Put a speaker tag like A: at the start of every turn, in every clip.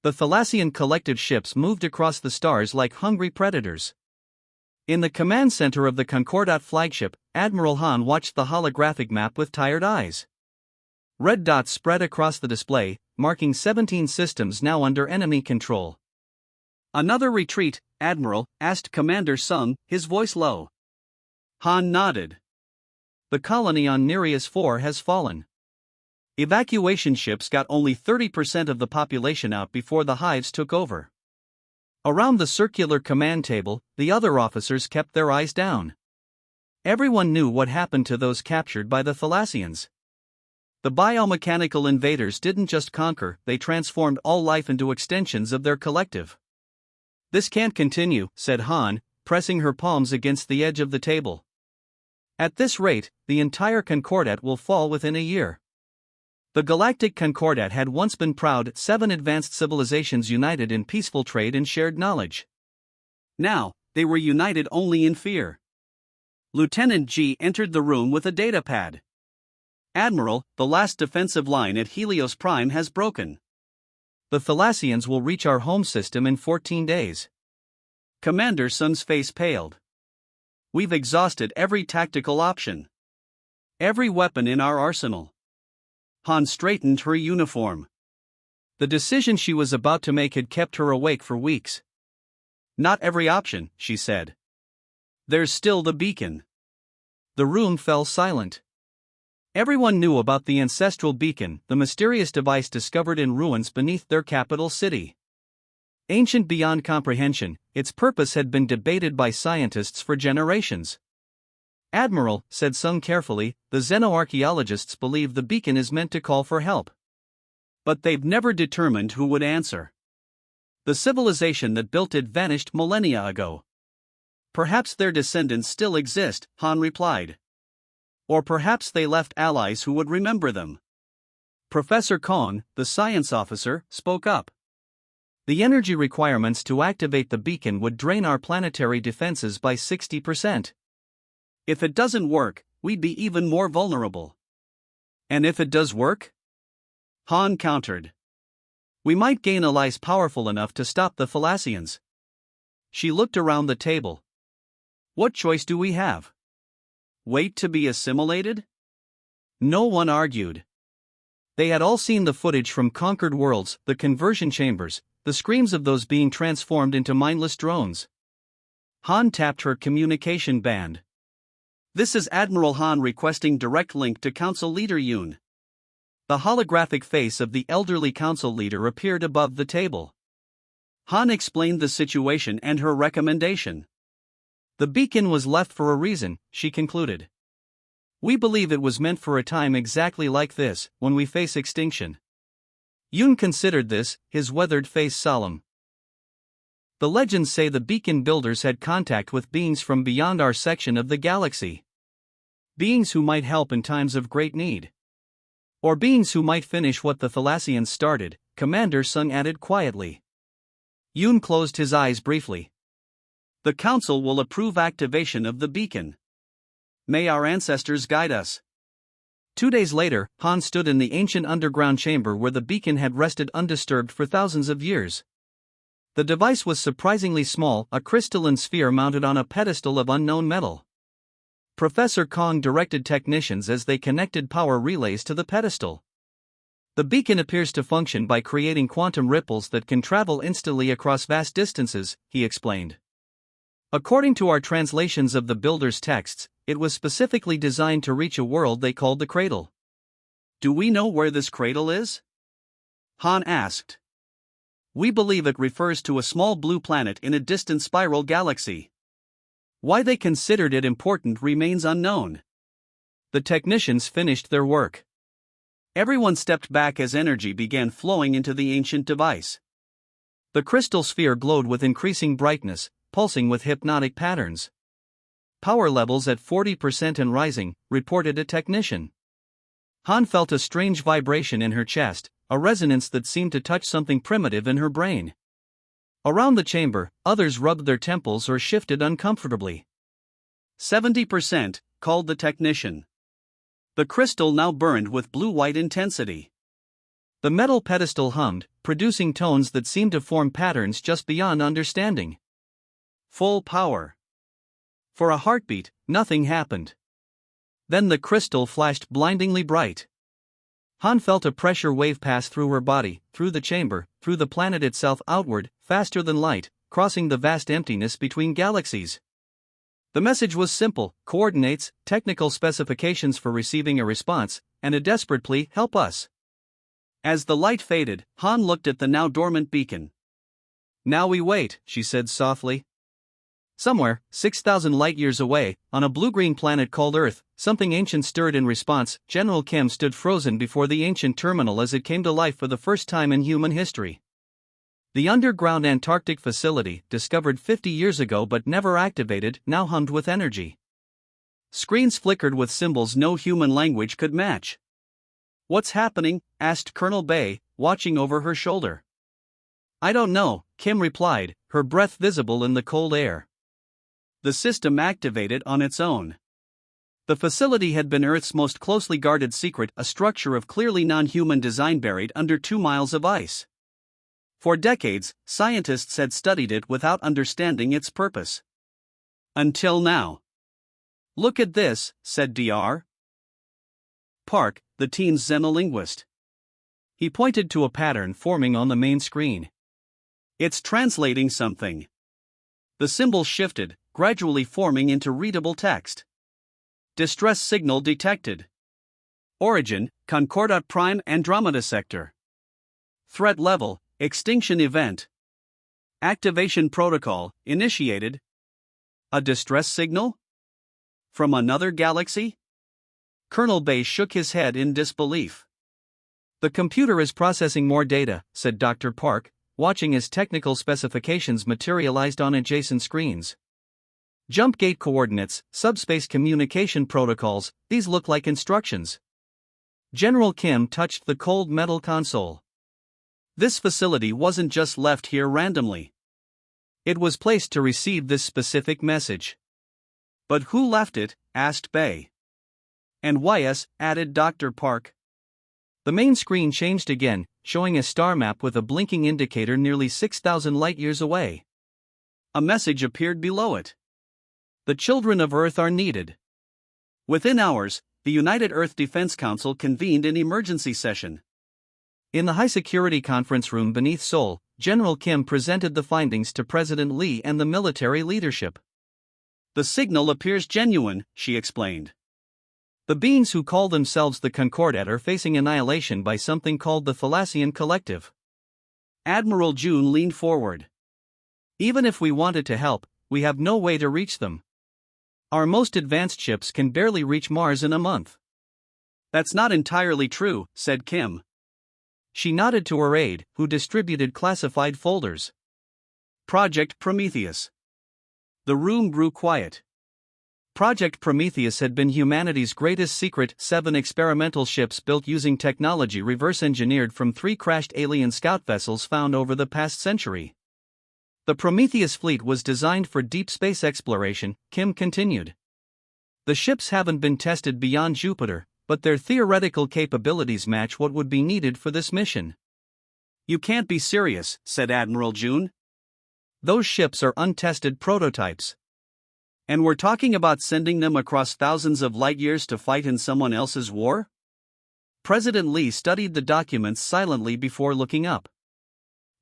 A: The Thalassian collective ships moved across the stars like hungry predators. In the command center of the Concordat flagship, Admiral Han watched the holographic map with tired eyes. Red dots spread across the display, marking 17 systems now under enemy control. "Another retreat, Admiral?" asked Commander Sung, his voice low. Han nodded. "The colony on Nereus 4 has fallen. Evacuation ships got only 30% of the population out before the hives took over." Around the circular command table, the other officers kept their eyes down. Everyone knew what happened to those captured by the Thalassians. The biomechanical invaders didn't just conquer, they transformed all life into extensions of their collective. "This can't continue," said Han, pressing her palms against the edge of the table. "At this rate, the entire Concordat will fall within a year." The Galactic Concordat had once been proud, 7 advanced civilizations united in peaceful trade and shared knowledge. Now, they were united only in fear. Lieutenant G entered the room with a datapad. "Admiral, the last defensive line at Helios Prime has broken. The Thalassians will reach our home system in 14 days. Commander Sun's face paled. "We've exhausted every tactical option. Every weapon in our arsenal." Han straightened her uniform. The decision she was about to make had kept her awake for weeks. "Not every option," she said. "There's still the beacon." The room fell silent. Everyone knew about the ancestral beacon, the mysterious device discovered in ruins beneath their capital city. Ancient beyond comprehension, its purpose had been debated by scientists for generations. "Admiral," said Sung carefully, "the xenoarchaeologists believe the beacon is meant to call for help. But they've never determined who would answer. The civilization that built it vanished millennia ago." "Perhaps their descendants still exist," Han replied. "Or perhaps they left allies who would remember them." Professor Kong, the science officer, spoke up. "The energy requirements to activate the beacon would drain our planetary defenses by 60%. If it doesn't work, we'd be even more vulnerable." "And if it does work?" Han countered. "We might gain allies powerful enough to stop the Thalassians." She looked around the table. "What choice do we have? Wait to be assimilated?" No one argued. They had all seen the footage from conquered worlds, the conversion chambers, the screams of those being transformed into mindless drones. Han tapped her communication band. "This is Admiral Han requesting direct link to Council Leader Yoon." The holographic face of the elderly council leader appeared above the table. Han explained the situation and her recommendation. "The beacon was left for a reason," she concluded. "We believe it was meant for a time exactly like this, when we face extinction." Yoon considered this, his weathered face solemn. "The legends say the beacon builders had contact with beings from beyond our section of the galaxy. Beings who might help in times of great need. Or beings who might finish what the Thalassians started," Commander Sung added quietly. Yoon closed his eyes briefly. "The Council will approve activation of the beacon. May our ancestors guide us." 2 days later, Han stood in the ancient underground chamber where the beacon had rested undisturbed for thousands of years. The device was surprisingly small, a crystalline sphere mounted on a pedestal of unknown metal. Professor Kong directed technicians as they connected power relays to the pedestal. "The beacon appears to function by creating quantum ripples that can travel instantly across vast distances," he explained. "According to our translations of the builder's texts, it was specifically designed to reach a world they called the Cradle." "Do we know where this cradle is?" Han asked. "We believe it refers to a small blue planet in a distant spiral galaxy. Why they considered it important remains unknown." The technicians finished their work. Everyone stepped back as energy began flowing into the ancient device. The crystal sphere glowed with increasing brightness, pulsing with hypnotic patterns. "Power levels at 40% and rising," reported a technician. Han felt a strange vibration in her chest, a resonance that seemed to touch something primitive in her brain. Around the chamber, others rubbed their temples or shifted uncomfortably. 70%, called the technician. The crystal now burned with blue-white intensity. The metal pedestal hummed, producing tones that seemed to form patterns just beyond understanding. Full power. For a heartbeat, nothing happened. Then the crystal flashed blindingly bright. Han felt a pressure wave pass through her body, through the chamber, through the planet itself outward, faster than light, crossing the vast emptiness between galaxies. The message was simple: coordinates, technical specifications for receiving a response, and a desperate plea, help us. As the light faded, Han looked at the now dormant beacon. Now we wait, she said softly. Somewhere, 6,000 light-years away, on a blue-green planet called Earth, something ancient stirred in response. General Kim stood frozen before the ancient terminal as it came to life for the first time in human history. The underground Antarctic facility, discovered 50 years ago but never activated, now hummed with energy. Screens flickered with symbols no human language could match. "What's happening?" asked Colonel Bay, watching over her shoulder. "I don't know," Kim replied, her breath visible in the cold air. The system activated on its own. The facility had been Earth's most closely guarded secret, a structure of clearly non-human design buried under 2 miles of ice. For decades, scientists had studied it without understanding its purpose. Until now. "Look at this," said Dr. Park, the teen's xenolinguist. He pointed to a pattern forming on the main screen. "It's translating something." The symbol shifted, gradually forming into readable text. Distress signal detected. Origin, Concordat Prime Andromeda Sector. Threat level, extinction event. Activation protocol, initiated. A distress signal? From another galaxy? Colonel Bay shook his head in disbelief. "The computer is processing more data," said Dr. Park, watching as technical specifications materialized on adjacent screens. "Jump gate coordinates, subspace communication protocols, these look like instructions." General Kim touched the cold metal console. This facility wasn't just left here randomly. It was placed to receive this specific message. "But who left it?" asked Bay. "And YS," added Dr. Park. The main screen changed again, showing a star map with a blinking indicator nearly 6,000 light-years away. A message appeared below it. "The children of Earth are needed." Within hours, the United Earth Defense Council convened an emergency session. In the high-security conference room beneath Seoul, General Kim presented the findings to President Lee and the military leadership. "The signal appears genuine," she explained. "The beings who call themselves the Concordat are facing annihilation by something called the Thalassian Collective." Admiral June leaned forward. "Even if we wanted to help, we have no way to reach them. Our most advanced ships can barely reach Mars in a month." "That's not entirely true," said Kim. She nodded to her aide, who distributed classified folders. "Project Prometheus." The room grew quiet. Project Prometheus had been humanity's greatest secret. 7 experimental ships built using technology reverse-engineered from 3 crashed alien scout vessels found over the past century. The Prometheus fleet was designed for deep space exploration, Kim continued. "The ships haven't been tested beyond Jupiter, but their theoretical capabilities match what would be needed for this mission." "You can't be serious," said Admiral June. "Those ships are untested prototypes. And we're talking about sending them across thousands of light-years to fight in someone else's war?" President Lee studied the documents silently before looking up.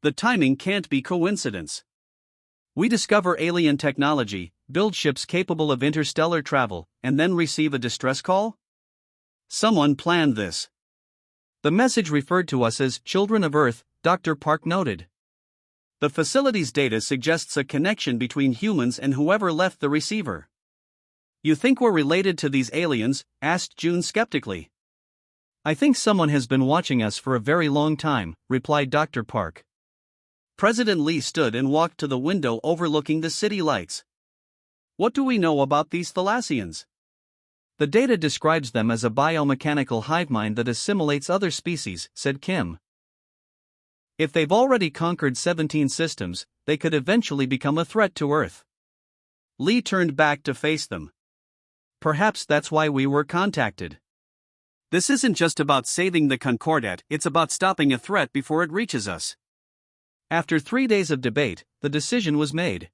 A: "The timing can't be coincidence. We discover alien technology, build ships capable of interstellar travel, and then receive a distress call? Someone planned this." "The message referred to us as children of Earth," Dr. Park noted. "The facility's data suggests a connection between humans and whoever left the receiver." "You think we're related to these aliens?" asked June skeptically. "I think someone has been watching us for a very long time," replied Dr. Park. President Lee stood and walked to the window overlooking the city lights. "What do we know about these Thalassians?" "The data describes them as a biomechanical hive mind that assimilates other species," said Kim. "If they've already conquered 17 systems, they could eventually become a threat to Earth." Lee turned back to face them. "Perhaps that's why we were contacted. This isn't just about saving the Concordat, it's about stopping a threat before it reaches us. After 3 days of debate, the decision was made.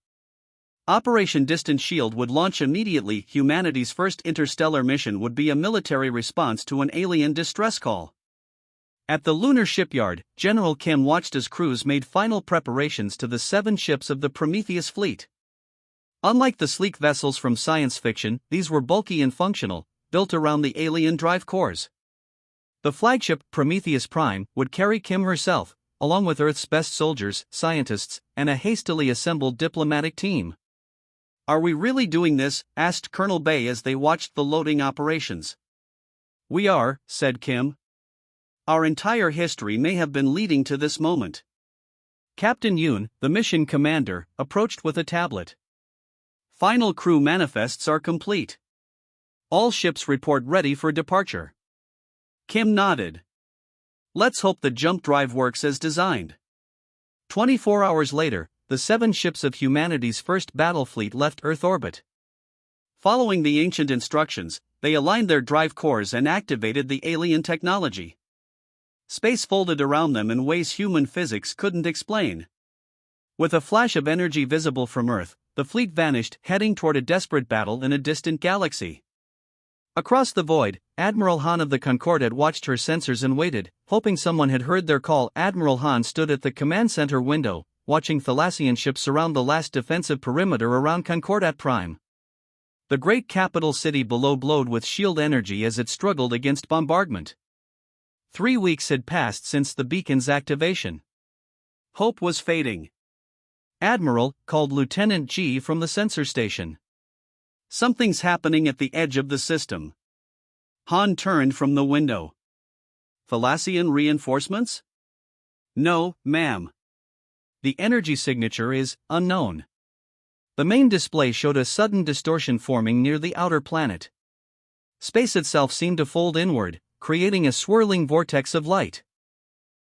A: Operation Distant Shield would launch immediately. Humanity's first interstellar mission would be a military response to an alien distress call. At the lunar shipyard, General Kim watched as crews made final preparations to the 7 ships of the Prometheus fleet. Unlike the sleek vessels from science fiction, these were bulky and functional, built around the alien drive cores. The flagship, Prometheus Prime, would carry Kim herself, along with Earth's best soldiers, scientists, and a hastily assembled diplomatic team. "Are we really doing this?" asked Colonel Bay as they watched the loading operations. "We are," said Kim. "Our entire history may have been leading to this moment." Captain Yoon, the mission commander, approached with a tablet. "Final crew manifests are complete. All ships report ready for departure." Kim nodded. "Let's hope the jump drive works as designed." 24 hours later, the 7 ships of humanity's first battle fleet left Earth orbit. Following the ancient instructions, they aligned their drive cores and activated the alien technology. Space folded around them in ways human physics couldn't explain. With a flash of energy visible from Earth, the fleet vanished, heading toward a desperate battle in a distant galaxy. Across the void, Admiral Han of the Concordat watched her sensors and waited, hoping someone had heard their call. Admiral Han stood at the command center window, watching Thalassian ships surround the last defensive perimeter around Concordat Prime. The great capital city below glowed with shield energy as it struggled against bombardment. 3 weeks had passed since the beacon's activation. Hope was fading. "Admiral," called Lieutenant G from the sensor station. "Something's happening at the edge of the system." Han turned from the window. "Thalassian reinforcements?" "No, ma'am. The energy signature is unknown." The main display showed a sudden distortion forming near the outer planet. Space itself seemed to fold inward, creating a swirling vortex of light.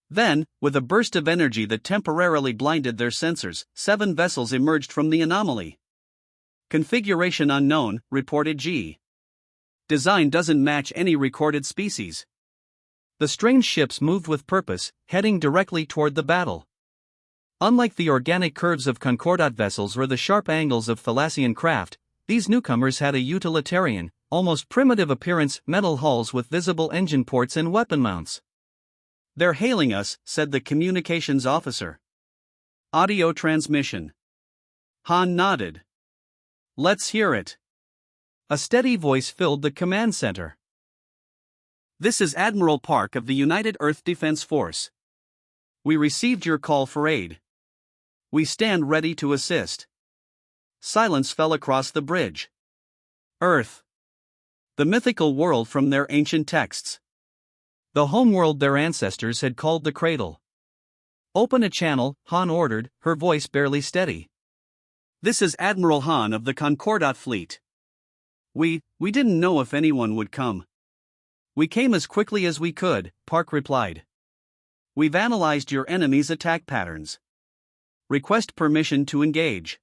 A: Then, with a burst of energy that temporarily blinded their sensors, 7 vessels emerged from the anomaly. "Configuration unknown," reported G. "Design doesn't match any recorded species." The strange ships moved with purpose, heading directly toward the battle. Unlike the organic curves of Concordat vessels or the sharp angles of Thalassian craft, these newcomers had a utilitarian, almost primitive appearance: metal hulls with visible engine ports and weapon mounts. "They're hailing us," said the communications officer. "Audio transmission." Han nodded. "Let's hear it." A steady voice filled the command center. "This is Admiral Park of the United Earth Defense Force. We received your call for aid. We stand ready to assist." Silence fell across the bridge. Earth. The mythical world from their ancient texts. The homeworld their ancestors had called the cradle. "Open a channel," Han ordered, her voice barely steady. "This is Admiral Han of the Concordat fleet. We didn't know if anyone would come. We came as quickly as we could," Park replied. "We've analyzed your enemy's attack patterns. Request permission to engage."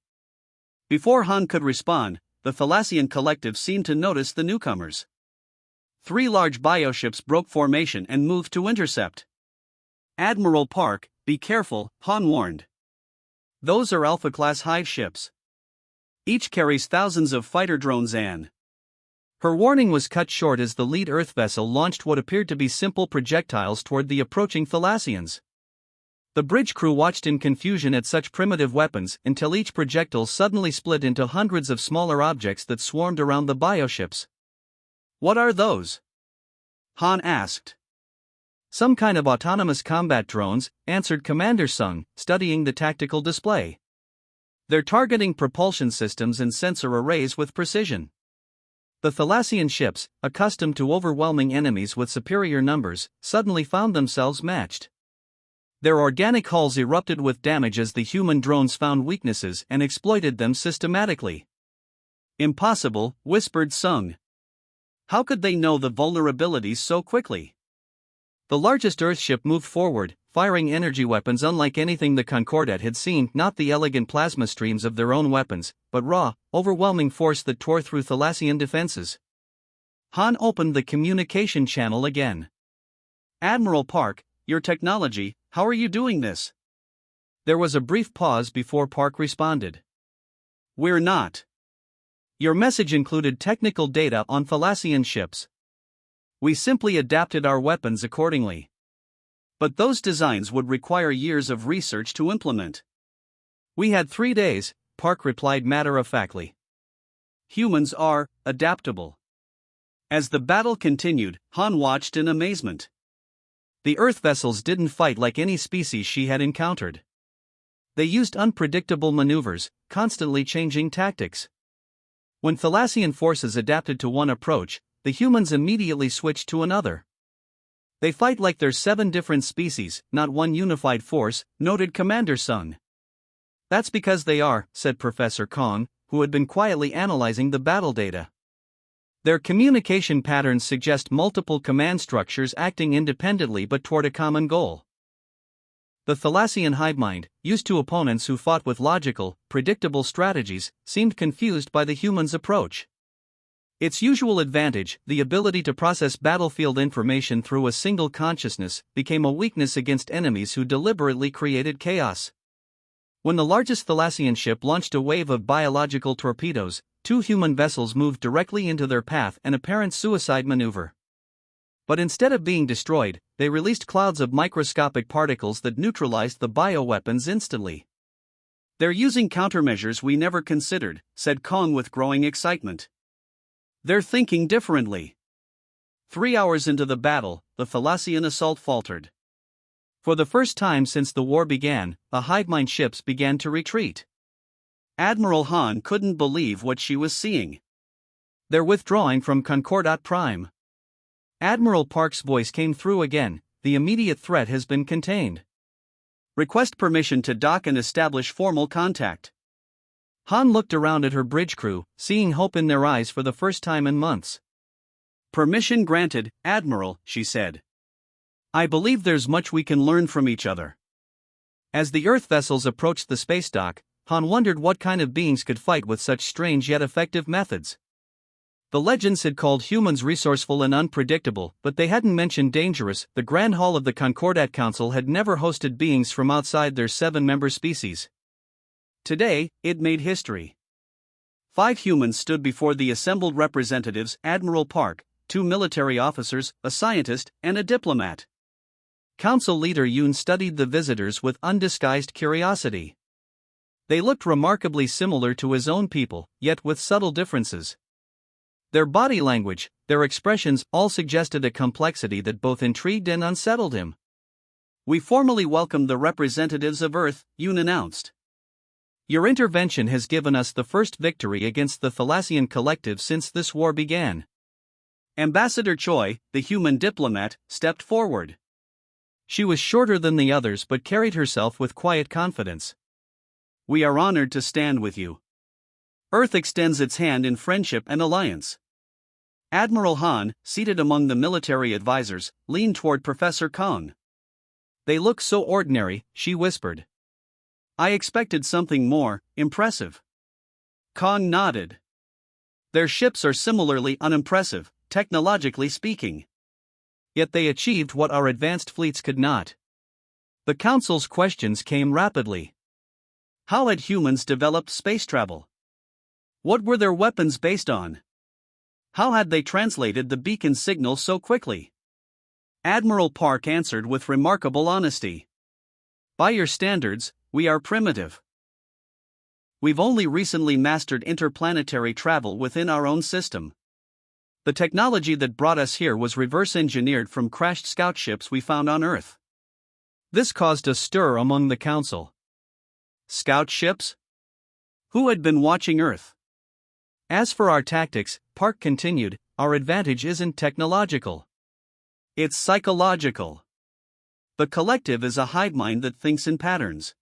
A: Before Han could respond, the Thalassian collective seemed to notice the newcomers. 3 large bioships broke formation and moved to intercept. "Admiral Park, be careful," Han warned. "Those are Alpha-class hive ships. Each carries thousands of fighter drones and..." Her warning was cut short as the lead Earth vessel launched what appeared to be simple projectiles toward the approaching Thalassians. The bridge crew watched in confusion at such primitive weapons until each projectile suddenly split into hundreds of smaller objects that swarmed around the bioships. "What are those?" Han asked. "Some kind of autonomous combat drones," answered Commander Sung, studying the tactical display. "They're targeting propulsion systems and sensor arrays with precision." The Thalassian ships, accustomed to overwhelming enemies with superior numbers, suddenly found themselves matched. Their organic hulls erupted with damage as the human drones found weaknesses and exploited them systematically. "Impossible," whispered Sung. "How could they know the vulnerabilities so quickly?" The largest Earthship moved forward, firing energy weapons unlike anything the Concordat had seen, not the elegant plasma streams of their own weapons, but raw, overwhelming force that tore through Thalassian defenses. Han opened the communication channel again. Admiral Park, your technology, how are you doing this? There was a brief pause before Park responded. We're not. Your message included technical data on Thalassian ships. We simply adapted our weapons accordingly. But those designs would require years of research to implement. We had 3 days, Park replied matter-of-factly. Humans are adaptable. As the battle continued, Han watched in amazement. The Earth vessels didn't fight like any species she had encountered. They used unpredictable maneuvers, constantly changing tactics. When Thalassian forces adapted to one approach, the humans immediately switched to another. They fight like there's 7 different species, not one unified force, noted Commander Sung. That's because they are, said Professor Kong, who had been quietly analyzing the battle data. Their communication patterns suggest multiple command structures acting independently but toward a common goal. The Thalassian hive mind, used to opponents who fought with logical, predictable strategies, seemed confused by the humans' approach. Its usual advantage, the ability to process battlefield information through a single consciousness, became a weakness against enemies who deliberately created chaos. When the largest Thalassian ship launched a wave of biological torpedoes, 2 human vessels moved directly into their path, an apparent suicide maneuver. But instead of being destroyed, they released clouds of microscopic particles that neutralized the bioweapons instantly. They're using countermeasures we never considered, said Kong with growing excitement. They're thinking differently. 3 hours into the battle, the Thalassian assault faltered. For the first time since the war began, the hive mind ships began to retreat. Admiral Han couldn't believe what she was seeing. They're withdrawing from Concordat Prime. Admiral Park's voice came through again, the immediate threat has been contained. Request permission to dock and establish formal contact. Han looked around at her bridge crew, seeing hope in their eyes for the first time in months. Permission granted, Admiral, she said. I believe there's much we can learn from each other. As the Earth vessels approached the space dock, Han wondered what kind of beings could fight with such strange yet effective methods. The legends had called humans resourceful and unpredictable, but they hadn't mentioned dangerous. The Grand Hall of the Concordat Council had never hosted beings from outside their 7-member species. Today, it made history. 5 humans stood before the assembled representatives: Admiral Park, 2 military officers, a scientist, and a diplomat. Council leader Yoon studied the visitors with undisguised curiosity. They looked remarkably similar to his own people, yet with subtle differences. Their body language, their expressions, all suggested a complexity that both intrigued and unsettled him. We formally welcome the representatives of Earth, Yoon announced. Your intervention has given us the first victory against the Thalassian collective since this war began. Ambassador Choi, the human diplomat, stepped forward. She was shorter than the others but carried herself with quiet confidence. We are honored to stand with you. Earth extends its hand in friendship and alliance. Admiral Han, seated among the military advisors, leaned toward Professor Kong. They look so ordinary, she whispered. I expected something more impressive. Kong nodded. Their ships are similarly unimpressive, technologically speaking. Yet they achieved what our advanced fleets could not. The Council's questions came rapidly. How had humans developed space travel? What were their weapons based on? How had they translated the beacon signal so quickly? Admiral Park answered with remarkable honesty. By your standards, we are primitive. We've only recently mastered interplanetary travel within our own system. The technology that brought us here was reverse engineered from crashed scout ships we found on Earth. This caused a stir among the Council. Scout ships? Who had been watching Earth? As for our tactics, Park continued, our advantage isn't technological. It's psychological. The collective is a hive mind that thinks in patterns.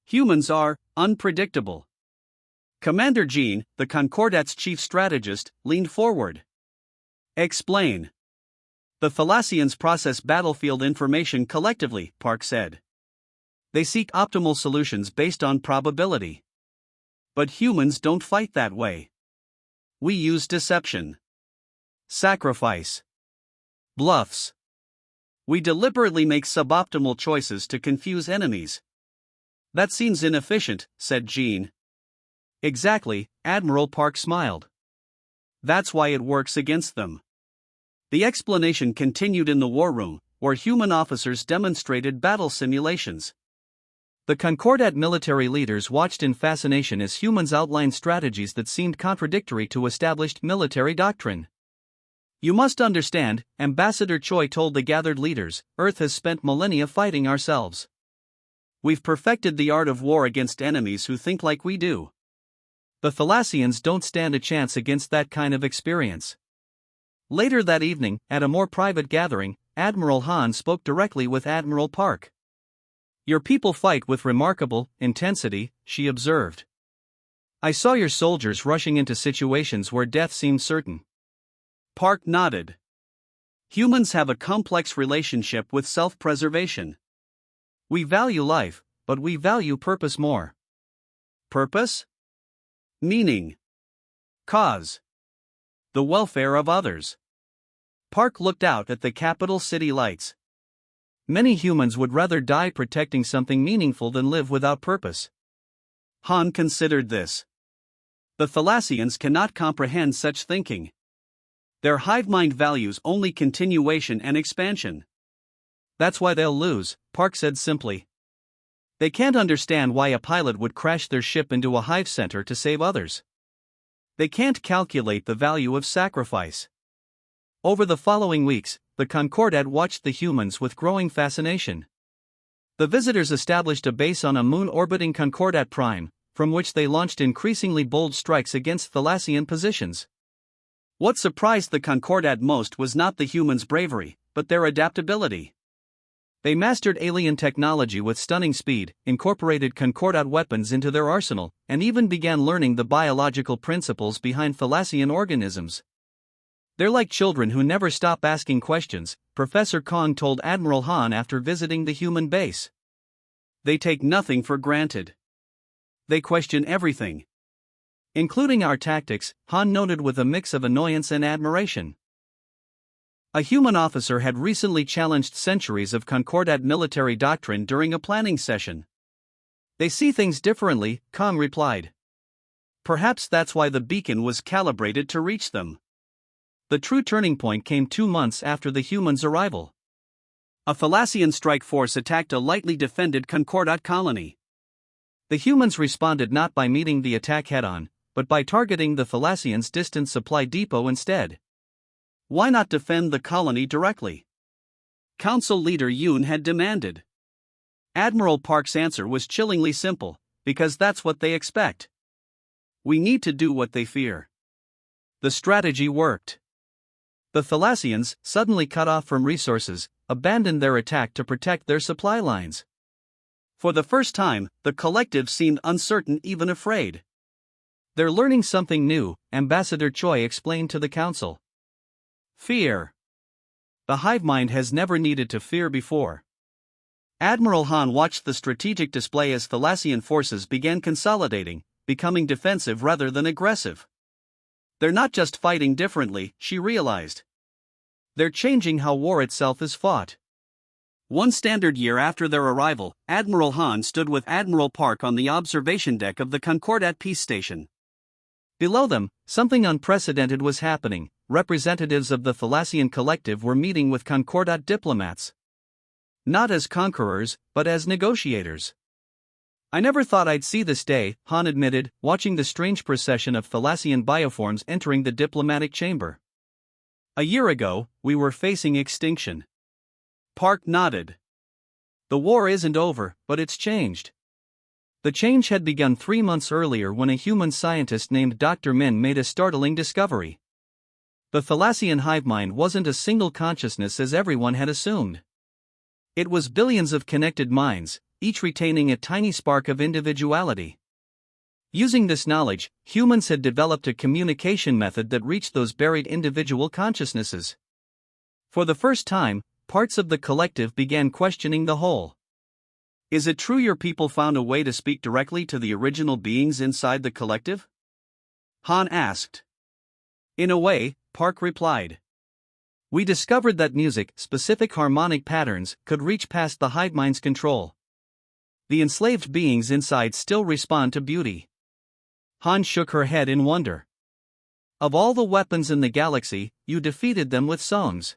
A: Humans are unpredictable. Commander Jean, the Concordat's chief strategist, leaned forward. Explain. The Thalassians process battlefield information collectively, Park said. They seek optimal solutions based on probability. But humans don't fight that way. We use deception. Sacrifice. Bluffs. We deliberately make suboptimal choices to confuse enemies. That seems inefficient, said Jean. Exactly, Admiral Park smiled. That's why it works against them. The explanation continued in the war room, where human officers demonstrated battle simulations. The Concordat military leaders watched in fascination as humans outlined strategies that seemed contradictory to established military doctrine. You must understand, Ambassador Choi told the gathered leaders, Earth has spent millennia fighting ourselves. We've perfected the art of war against enemies who think like we do. The Thalassians don't stand a chance against that kind of experience. Later that evening, at a more private gathering, Admiral Han spoke directly with Admiral Park. Your people fight with remarkable intensity, she observed. I saw your soldiers rushing into situations where death seemed certain. Park nodded. Humans have a complex relationship with self-preservation. We value life, but we value purpose more. Purpose? Meaning. Cause. The welfare of others. Park looked out at the capital city lights. Many humans would rather die protecting something meaningful than live without purpose. Han considered this. The Thalassians cannot comprehend such thinking. Their hive mind values only continuation and expansion. That's why they'll lose, Park said simply. They can't understand why a pilot would crash their ship into a hive center to save others. They can't calculate the value of sacrifice. Over the following weeks, the Concordat watched the humans with growing fascination. The visitors established a base on a moon orbiting Concordat Prime, from which they launched increasingly bold strikes against Thalassian positions. What surprised the Concordat most was not the humans' bravery, but their adaptability. They mastered alien technology with stunning speed, incorporated Concordat weapons into their arsenal, and even began learning the biological principles behind Thalassian organisms. They're like children who never stop asking questions, Professor Kong told Admiral Han after visiting the human base. They take nothing for granted. They question everything. Including our tactics, Han noted with a mix of annoyance and admiration. A human officer had recently challenged centuries of Concordat military doctrine during a planning session. They see things differently, Kong replied. Perhaps that's why the beacon was calibrated to reach them. The true turning point came 2 months after the humans' arrival. A Thalassian strike force attacked a lightly defended Concordat colony. The humans responded not by meeting the attack head-on, but by targeting the Thalassians' distant supply depot instead. Why not defend the colony directly? Council leader Yoon had demanded. Admiral Park's answer was chillingly simple, because that's what they expect. We need to do what they fear. The strategy worked. The Thalassians, suddenly cut off from resources, abandoned their attack to protect their supply lines. For the first time, the collective seemed uncertain, even afraid. They're learning something new, Ambassador Choi explained to the council. Fear. The hive mind has never needed to fear before. Admiral Han watched the strategic display as Thalassian forces began consolidating, becoming defensive rather than aggressive. They're not just fighting differently, she realized. They're changing how war itself is fought. One standard year after their arrival, Admiral Han stood with Admiral Park on the observation deck of the Concordat peace station. Below them, something unprecedented was happening. Representatives of the Thalassian collective were meeting with Concordat diplomats. Not as conquerors, but as negotiators. I never thought I'd see this day, Han admitted, watching the strange procession of Thalassian bioforms entering the diplomatic chamber. A year ago, we were facing extinction. Park nodded. The war isn't over, but it's changed. The change had begun 3 months earlier when a human scientist named Dr. Min made a startling discovery. The Thalassian hive mind wasn't a single consciousness as everyone had assumed. It was billions of connected minds, each retaining a tiny spark of individuality. Using this knowledge, humans had developed a communication method that reached those buried individual consciousnesses. For the first time, parts of the collective began questioning the whole. Is it true your people found a way to speak directly to the original beings inside the collective? Han asked. In a way, Park replied. We discovered that music, specific harmonic patterns, could reach past the hive mind's control. The enslaved beings inside still respond to beauty. Han shook her head in wonder. Of all the weapons in the galaxy, you defeated them with songs.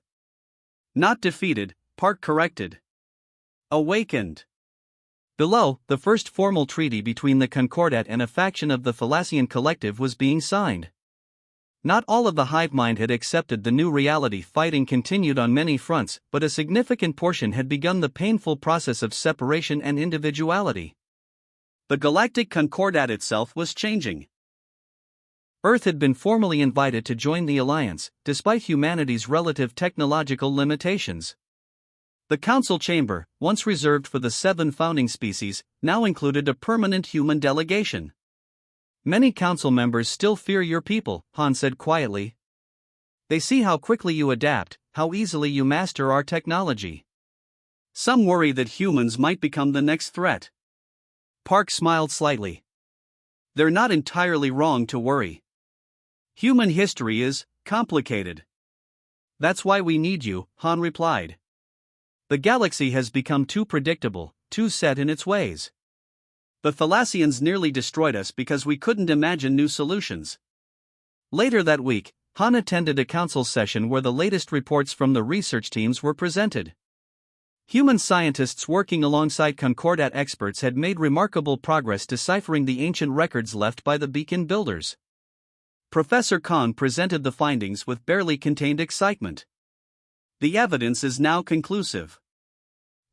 A: Not defeated, Park corrected. Awakened. Below, the first formal treaty between the Concordat and a faction of the Thalassian collective was being signed. Not all of the hive mind had accepted the new reality. Fighting continued on many fronts, but a significant portion had begun the painful process of separation and individuality. The Galactic Concordat itself was changing. Earth had been formally invited to join the alliance, despite humanity's relative technological limitations. The council chamber, once reserved for the 7 founding species, now included a permanent human delegation. Many council members still fear your people, Han said quietly. They see how quickly you adapt, how easily you master our technology. Some worry that humans might become the next threat. Park smiled slightly. They're not entirely wrong to worry. Human history is complicated. That's why we need you, Han replied. The galaxy has become too predictable, too set in its ways. The Thalassians nearly destroyed us because we couldn't imagine new solutions. Later that week, Han attended a council session where the latest reports from the research teams were presented. Human scientists working alongside Concordat experts had made remarkable progress deciphering the ancient records left by the beacon builders. Professor Khan presented the findings with barely contained excitement. The evidence is now conclusive.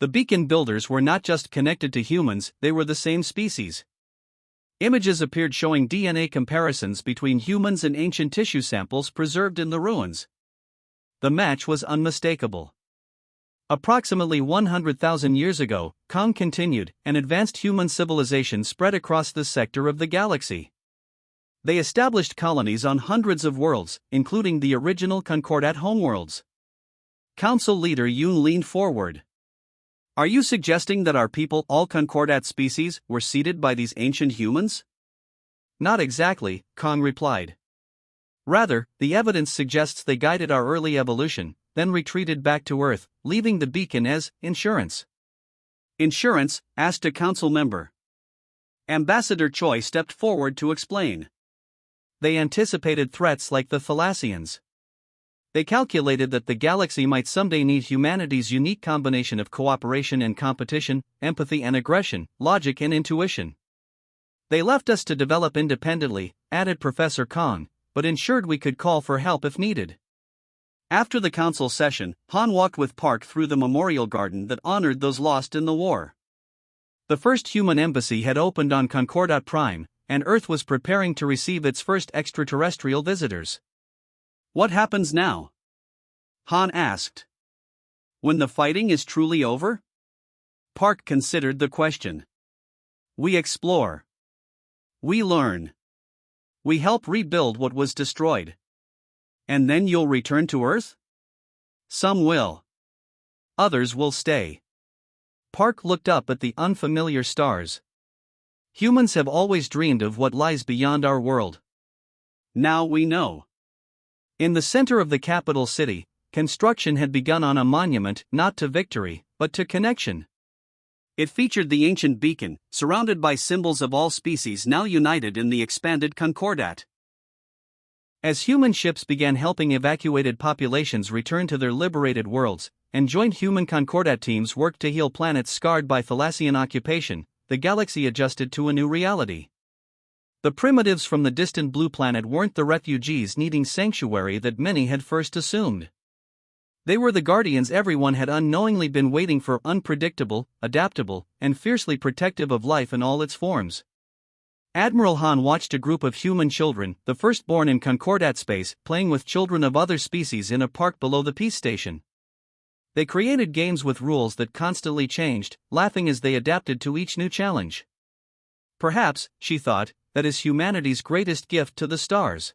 A: The beacon builders were not just connected to humans, they were the same species. Images appeared showing DNA comparisons between humans and ancient tissue samples preserved in the ruins. The match was unmistakable. Approximately 100,000 years ago, Kong continued, an advanced human civilization spread across this sector of the galaxy. They established colonies on hundreds of worlds, including the original Concordat homeworlds. Council leader Yoon leaned forward. Are you suggesting that our people, all Concordat species, were seeded by these ancient humans? Not exactly, Kong replied. Rather, the evidence suggests they guided our early evolution, then retreated back to Earth, leaving the beacon as insurance. Insurance? Asked a council member. Ambassador Choi stepped forward to explain. They anticipated threats like the Thalassians. They calculated that the galaxy might someday need humanity's unique combination of cooperation and competition, empathy and aggression, logic and intuition. They left us to develop independently, added Professor Kong, but ensured we could call for help if needed. After the council session, Han walked with Park through the memorial garden that honored those lost in the war. The first human embassy had opened on Concordat Prime, and Earth was preparing to receive its first extraterrestrial visitors. What happens now? Han asked. When the fighting is truly over? Park considered the question. We explore. We learn. We help rebuild what was destroyed. And then you'll return to Earth? Some will. Others will stay. Park looked up at the unfamiliar stars. Humans have always dreamed of what lies beyond our world. Now we know. In the center of the capital city, construction had begun on a monument not to victory, but to connection. It featured the ancient beacon, surrounded by symbols of all species now united in the expanded Concordat. As human ships began helping evacuated populations return to their liberated worlds, and joint human Concordat teams worked to heal planets scarred by Thalassian occupation, the galaxy adjusted to a new reality. The primitives from the distant blue planet weren't the refugees needing sanctuary that many had first assumed. They were the guardians everyone had unknowingly been waiting for, unpredictable, adaptable, and fiercely protective of life in all its forms. Admiral Han watched a group of human children, the firstborn in Concordat space, playing with children of other species in a park below the peace station. They created games with rules that constantly changed, laughing as they adapted to each new challenge. Perhaps, she thought, that is humanity's greatest gift to the stars.